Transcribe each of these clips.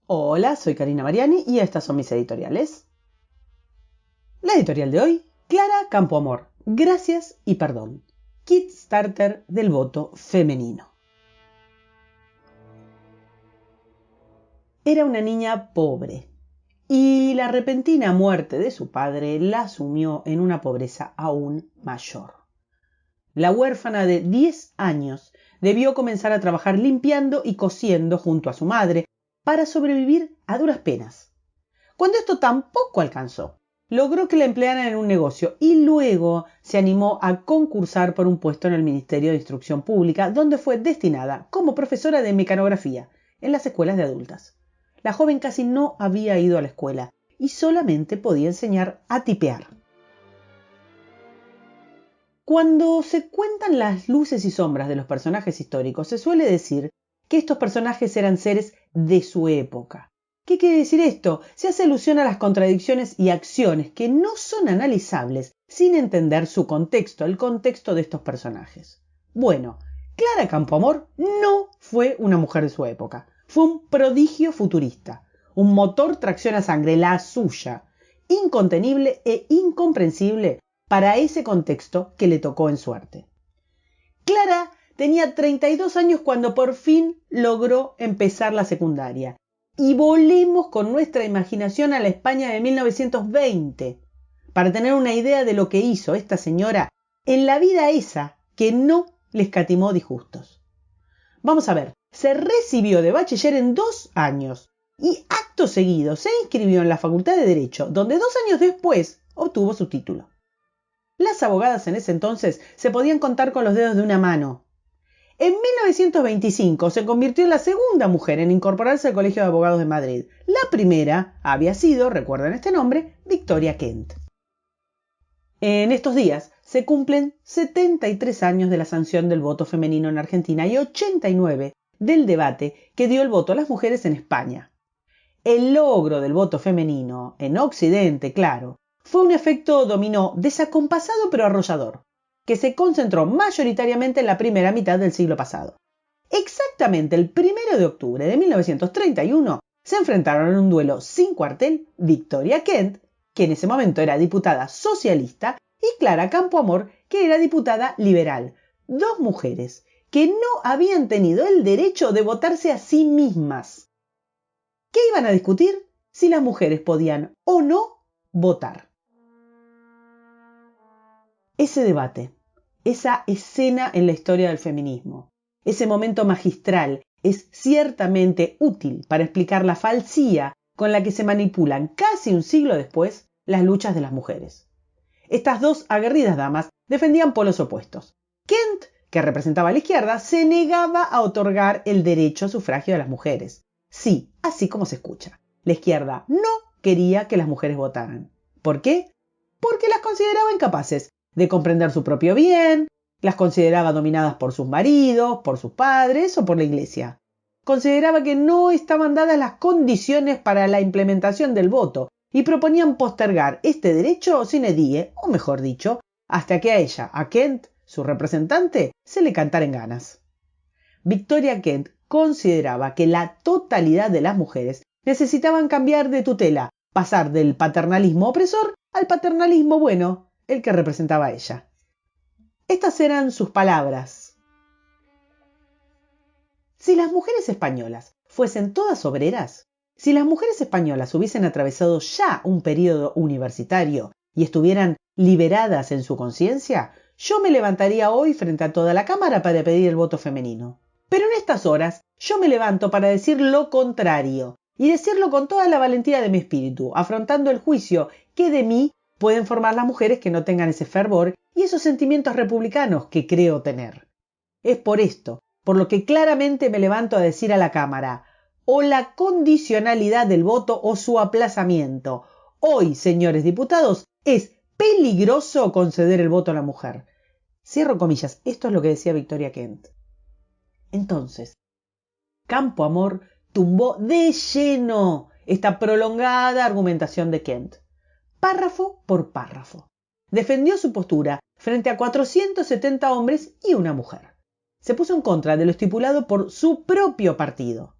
Hola, soy Karina Mariani y estas son mis editoriales. La editorial de hoy, Clara Campoamor, Gracias y Perdón, Kit Starter del voto femenino. Era una niña pobre y la repentina muerte de su padre la sumió en una pobreza aún mayor. La huérfana de 10 años debió comenzar a trabajar limpiando y cosiendo junto a su madre para sobrevivir a duras penas. Cuando esto tampoco alcanzó, logró que la emplearan en un negocio y luego se animó a concursar por un puesto en el Ministerio de Instrucción Pública, donde fue destinada como profesora de mecanografía en las escuelas de adultas. La joven casi no había ido a la escuela y solamente podía enseñar a tipear. Cuando se cuentan las luces y sombras de los personajes históricos, se suele decir que estos personajes eran seres de su época. ¿Qué quiere decir esto? Se hace alusión a las contradicciones y acciones que no son analizables sin entender su contexto, el contexto de estos personajes. Bueno, Clara Campoamor no fue una mujer de su época. Fue un prodigio futurista, un motor tracción a sangre, la suya, incontenible e incomprensible para ese contexto que le tocó en suerte. Clara tenía 32 años cuando por fin logró empezar la secundaria. Y volemos con nuestra imaginación a la España de 1920 para tener una idea de lo que hizo esta señora en la vida esa que no le escatimó disgustos. Vamos a ver, se recibió de bachiller en 2 años y acto seguido se inscribió en la Facultad de Derecho, donde 2 años después obtuvo su título. Las abogadas en ese entonces se podían contar con los dedos de una mano. En 1925 se convirtió en la segunda mujer en incorporarse al Colegio de Abogados de Madrid. La primera había sido, recuerden este nombre, Victoria Kent. En estos días se cumplen 73 años de la sanción del voto femenino en Argentina y 89 del debate que dio el voto a las mujeres en España. El logro del voto femenino, en Occidente, claro, fue un efecto dominó desacompasado pero arrollador, que se concentró mayoritariamente en la primera mitad del siglo pasado. Exactamente el 1 de octubre de 1931 se enfrentaron en un duelo sin cuartel Victoria Kent, que en ese momento era diputada socialista, y Clara Campoamor, que era diputada liberal. Dos mujeres que no habían tenido el derecho de votarse a sí mismas. ¿Qué iban a discutir? Si las mujeres podían o no votar. Ese debate, esa escena en la historia del feminismo, ese momento magistral es ciertamente útil para explicar la falsía con la que se manipulan casi un siglo después las luchas de las mujeres. Estas dos aguerridas damas defendían polos opuestos. Kent, que representaba a la izquierda, se negaba a otorgar el derecho a sufragio a las mujeres. Sí, así como se escucha. La izquierda no quería que las mujeres votaran. ¿Por qué? Porque las consideraba incapaces de comprender su propio bien, las consideraba dominadas por sus maridos, por sus padres o por la iglesia. Consideraba que no estaban dadas las condiciones para la implementación del voto y proponían postergar este derecho sine die, o mejor dicho, hasta que a ella, a Kent, su representante, se le cantara en ganas. Victoria Kent consideraba que la totalidad de las mujeres necesitaban cambiar de tutela, pasar del paternalismo opresor al paternalismo bueno, el que representaba a ella. Estas eran sus palabras. Si las mujeres españolas fuesen todas obreras, si las mujeres españolas hubiesen atravesado ya un periodo universitario y estuvieran liberadas en su conciencia, yo me levantaría hoy frente a toda la Cámara para pedir el voto femenino. Pero en estas horas yo me levanto para decir lo contrario, y decirlo con toda la valentía de mi espíritu, afrontando el juicio que de mí pueden formar las mujeres que no tengan ese fervor y esos sentimientos republicanos que creo tener. Es por esto, por lo que claramente me levanto a decir a la Cámara, o la condicionalidad del voto o su aplazamiento. Hoy, señores diputados, es peligroso conceder el voto a la mujer. Cierro comillas, esto es lo que decía Victoria Kent. Entonces, Campoamor tumbó de lleno esta prolongada argumentación de Kent. Párrafo por párrafo. Defendió su postura frente a 470 hombres y una mujer. Se puso en contra de lo estipulado por su propio partido.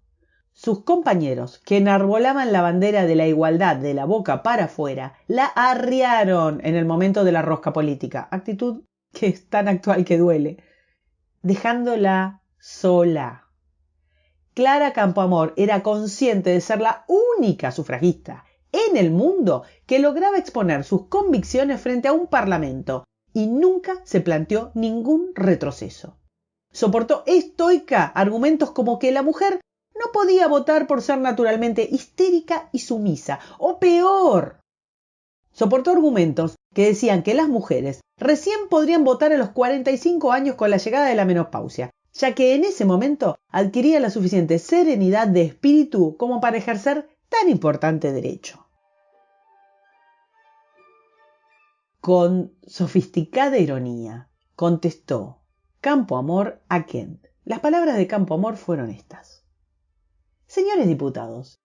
Sus compañeros, que enarbolaban la bandera de la igualdad de la boca para afuera, la arriaron en el momento de la rosca política, actitud que es tan actual que duele, dejándola sola. Clara Campoamor era consciente de ser la única sufragista en el mundo que lograba exponer sus convicciones frente a un parlamento y nunca se planteó ningún retroceso. Soportó estoica argumentos como que la mujer no podía votar por ser naturalmente histérica y sumisa, o peor. Soportó argumentos que decían que las mujeres recién podrían votar a los 45 años con la llegada de la menopausia, ya que en ese momento adquiría la suficiente serenidad de espíritu como para ejercer tan importante derecho. Con sofisticada ironía, contestó Campoamor a Kent. Las palabras de Campoamor fueron estas. Señores diputados,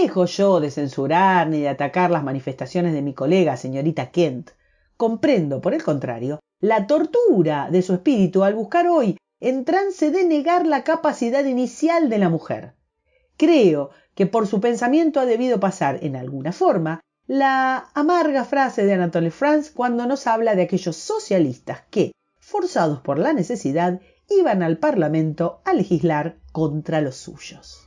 lejos yo de censurar ni de atacar las manifestaciones de mi colega, señorita Kent, comprendo, por el contrario, la tortura de su espíritu al buscar hoy en trance de negar la capacidad inicial de la mujer. Creo que por su pensamiento ha debido pasar, en alguna forma, la amarga frase de Anatole France cuando nos habla de aquellos socialistas que, forzados por la necesidad, iban al Parlamento a legislar contra los suyos.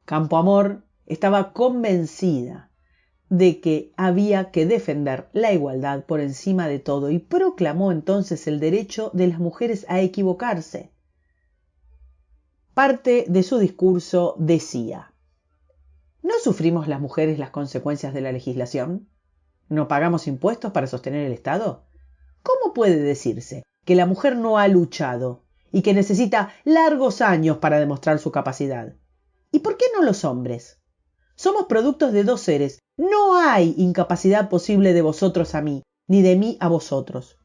Campoamor estaba convencida de que había que defender la igualdad por encima de todo y proclamó entonces el derecho de las mujeres a equivocarse. Parte de su discurso decía: ¿no sufrimos las mujeres las consecuencias de la legislación? ¿No pagamos impuestos para sostener el Estado? ¿Cómo puede decirse que la mujer no ha luchado y que necesita largos años para demostrar su capacidad? ¿Y por qué no los hombres? Somos productos de dos seres. No hay incapacidad posible de vosotros a mí, ni de mí a vosotros.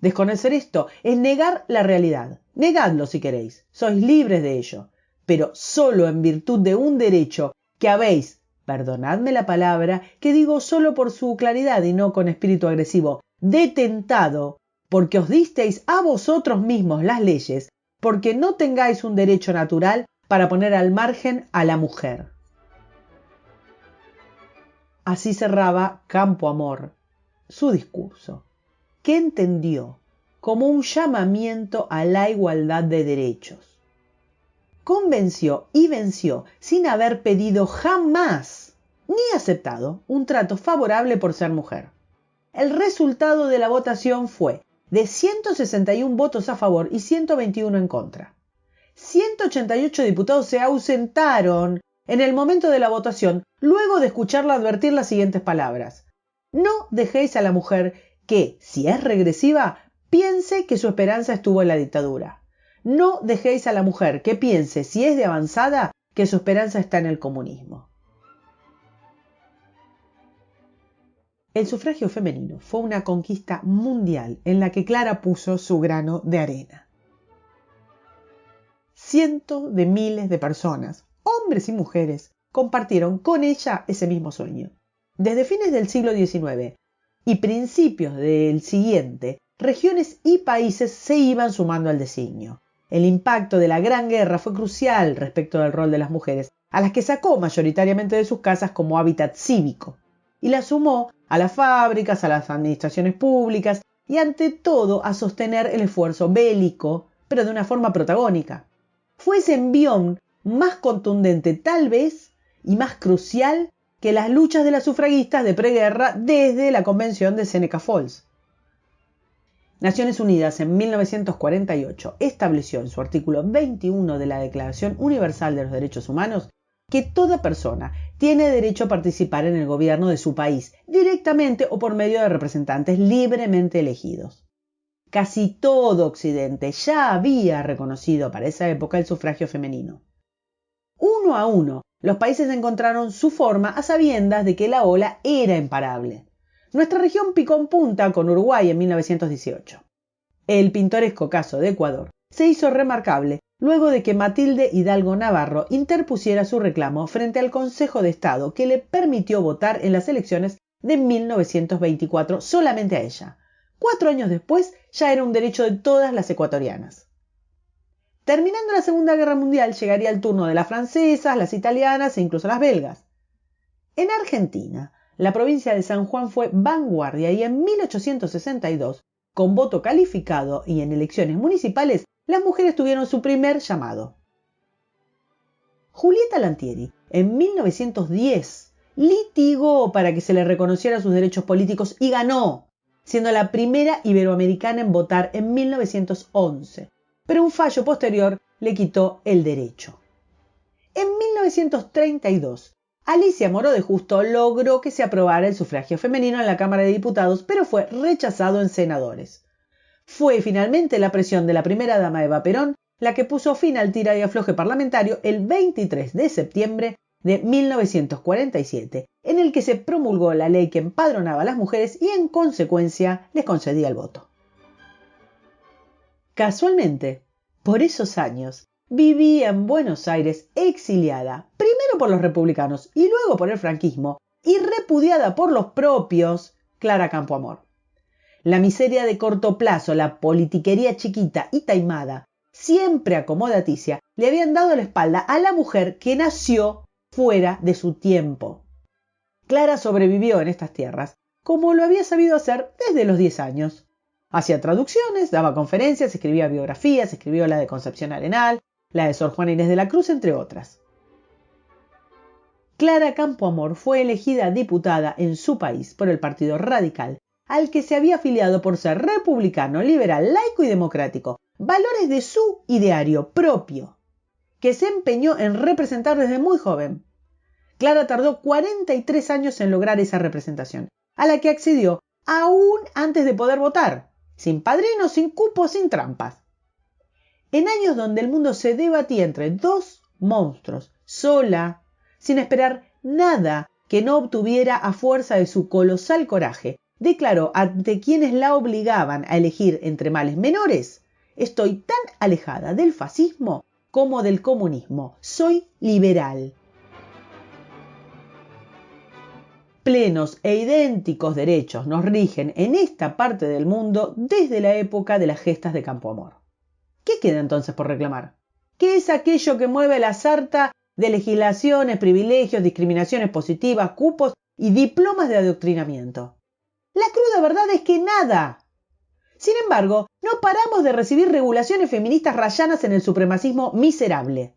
Desconocer esto es negar la realidad. Negadlo si queréis, sois libres de ello, pero solo en virtud de un derecho que habéis, perdonadme la palabra, que digo solo por su claridad y no con espíritu agresivo, detentado, porque os disteis a vosotros mismos las leyes, porque no tengáis un derecho natural para poner al margen a la mujer. Así cerraba Campoamor su discurso, que entendió como un llamamiento a la igualdad de derechos. Convenció y venció sin haber pedido jamás ni aceptado un trato favorable por ser mujer. El resultado de la votación fue de 161 votos a favor y 121 en contra. 188 diputados se ausentaron en el momento de la votación, luego de escucharla advertir las siguientes palabras: no dejéis a la mujer que, si es regresiva, piense que su esperanza estuvo en la dictadura. No dejéis a la mujer que piense, si es de avanzada, que su esperanza está en el comunismo. El sufragio femenino fue una conquista mundial en la que Clara puso su grano de arena. Cientos de miles de personas, hombres y mujeres, compartieron con ella ese mismo sueño. Desde fines del siglo XIX y principios del siguiente, regiones y países se iban sumando al designio. El impacto de la Gran Guerra fue crucial respecto del rol de las mujeres, a las que sacó mayoritariamente de sus casas como hábitat cívico, y las sumó a las fábricas, a las administraciones públicas y ante todo a sostener el esfuerzo bélico, pero de una forma protagónica. Fue ese envión más contundente tal vez y más crucial que las luchas de las sufragistas de preguerra desde la Convención de Seneca Falls. Naciones Unidas en 1948 estableció en su artículo 21 de la Declaración Universal de los Derechos Humanos que toda persona tiene derecho a participar en el gobierno de su país, directamente o por medio de representantes libremente elegidos. Casi todo Occidente ya había reconocido para esa época el sufragio femenino. Uno a uno, los países encontraron su forma a sabiendas de que la ola era imparable. Nuestra región picó en punta con Uruguay en 1918. El pintoresco caso de Ecuador se hizo remarcable luego de que Matilde Hidalgo Navarro interpusiera su reclamo frente al Consejo de Estado que le permitió votar en las elecciones de 1924 solamente a ella. 4 años después, ya era un derecho de todas las ecuatorianas. Terminando la Segunda Guerra Mundial, llegaría el turno de las francesas, las italianas e incluso las belgas. En Argentina, la provincia de San Juan fue vanguardia y en 1862, con voto calificado y en elecciones municipales, las mujeres tuvieron su primer llamado. Julieta Lantieri, en 1910, litigó para que se le reconociera sus derechos políticos y ganó, siendo la primera iberoamericana en votar en 1911, pero un fallo posterior le quitó el derecho. En 1932, Alicia Moró de Justo logró que se aprobara el sufragio femenino en la Cámara de Diputados, pero fue rechazado en senadores. Fue finalmente la presión de la primera dama Eva Perón la que puso fin al tira y afloje parlamentario el 23 de septiembre de 1947, en el que se promulgó la ley que empadronaba a las mujeres y en consecuencia les concedía el voto. Casualmente, por esos años, vivía en Buenos Aires exiliada, primero por los republicanos y luego por el franquismo, y repudiada por los propios, Clara Campoamor. La miseria de corto plazo, la politiquería chiquita y taimada, siempre acomodaticia, le habían dado la espalda a la mujer que nació fuera de su tiempo. Clara sobrevivió en estas tierras, como lo había sabido hacer desde los 10 años. Hacía traducciones, daba conferencias, escribía biografías, escribió la de Concepción Arenal, la de Sor Juana Inés de la Cruz, entre otras. Clara Campoamor fue elegida diputada en su país por el Partido Radical, al que se había afiliado por ser republicano, liberal, laico y democrático, valores de su ideario propio, que se empeñó en representar desde muy joven. Clara tardó 43 años en lograr esa representación, a la que accedió aún antes de poder votar, sin padrino, sin cupo, sin trampas. En años donde el mundo se debatía entre dos monstruos, sola, sin esperar nada que no obtuviera a fuerza de su colosal coraje, declaró ante quienes la obligaban a elegir entre males menores: estoy tan alejada del fascismo como del comunismo. Soy liberal. Plenos e idénticos derechos nos rigen en esta parte del mundo desde la época de las gestas de Campoamor. ¿Qué queda entonces por reclamar? ¿Qué es aquello que mueve la sarta de legislaciones, privilegios, discriminaciones positivas, cupos y diplomas de adoctrinamiento? La cruda verdad es que nada. Sin embargo, no paramos de recibir regulaciones feministas rayanas en el supremacismo miserable.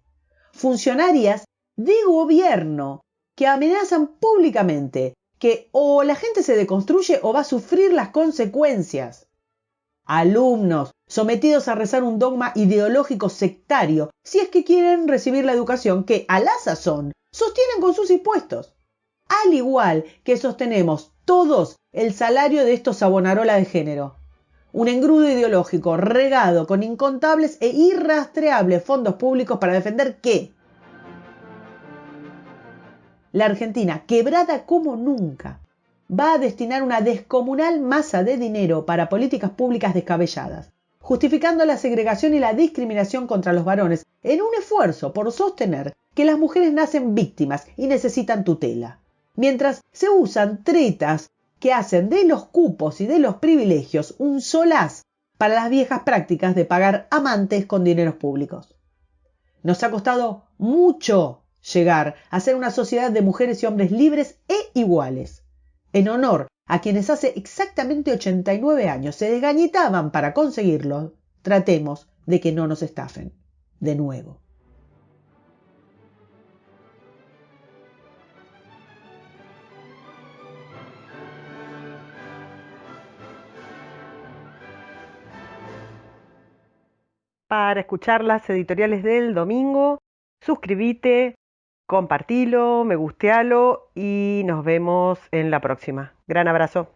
Funcionarias de gobierno que amenazan públicamente que o la gente se deconstruye o va a sufrir las consecuencias. Alumnos sometidos a rezar un dogma ideológico sectario si es que quieren recibir la educación que, a la sazón, sostienen con sus impuestos. Al igual que sostenemos todos el salario de estos Savonarola de género. Un engrudo ideológico regado con incontables e irrastreables fondos públicos para defender ¿qué? La Argentina, quebrada como nunca, va a destinar una descomunal masa de dinero para políticas públicas descabelladas, justificando la segregación y la discriminación contra los varones en un esfuerzo por sostener que las mujeres nacen víctimas y necesitan tutela, mientras se usan tretas que hacen de los cupos y de los privilegios un solaz para las viejas prácticas de pagar amantes con dineros públicos. Nos ha costado mucho llegar a ser una sociedad de mujeres y hombres libres e iguales. En honor a quienes hace exactamente 89 años se desgañitaban para conseguirlo, tratemos de que no nos estafen de nuevo. Para escuchar las editoriales del domingo, suscríbete, compartilo, me gustealo y nos vemos en la próxima. Gran abrazo.